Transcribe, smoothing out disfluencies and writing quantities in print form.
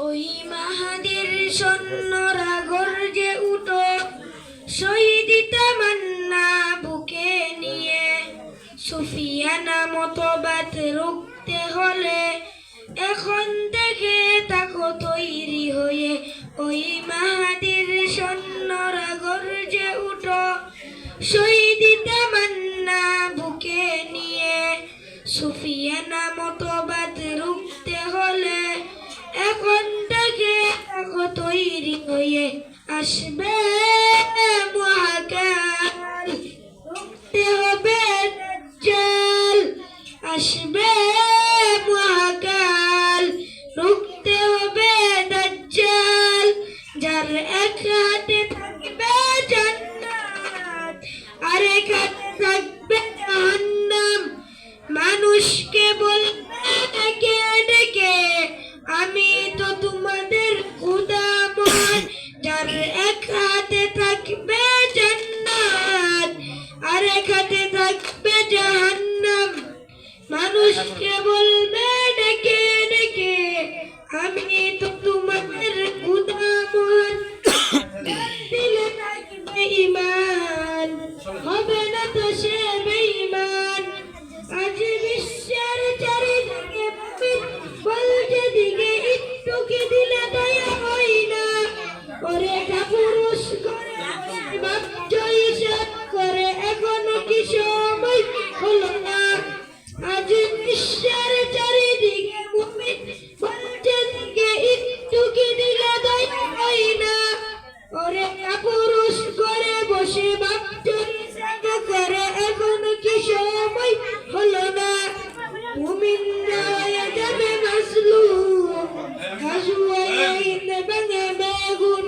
ওই মাহাদির সৈন্যরা গর্জে উঠো, শহীদ তামান্না বুকে নিয়ে। সুফিয়ানা মতবাদ রুখতে হলে এখন থেকে তাকো তৈরি হয়ে। ওই মাহাদির সৈন্যরা গর্জে উঠো, শহীদ তামান্না বুকে নিয়ে। সুফিয়ানা মতবাদ রুখতে হলে এখন থেকে তাকো তৈরি হয়ে। আসবে মহাকাল, রুখতে হবে দাজ্জাল। আসবে মহাকাল, রুখতে হবে দাজ্জাল। যার এক হাতে থাকবে জান্নাত, আরেক হাতে থাকবে জাহান্নাম। মানুষকে বলবে ডেকে ডেকে, আমি তো তোমাদের খোদা মহান। যার এক হাতে থাকবে জান্নাত, আরেক হাতে থাকবে জাহান্নাম। মানুষকে বলবে ডেকে ডেকে, আমি তো তোমাদের খোদা মহান। দিলে থাকবে ঈমান, হবে না তো সে বেঈমান। আজ বিশ্বের চারিদিকে বলছে দিকে, একটু কি দিলে দয়া হয় না? ওরে কাপুরুষ করে বাচ্চ হিসাব করে, এখনো কি সময় হলো না? আজ বিশ্বের চারিদিকে মুমিন বলছে দিকে, একটু কি দিলে দয়া হয় না? ওরে কাপুরুষ করে বসে বাচ্চ হিসাব করে, এখনো কি সময় হলো না? মুমিনরা হয়ে যাবে মাসলুম, হাসুয়া ভেঙে বেগুন।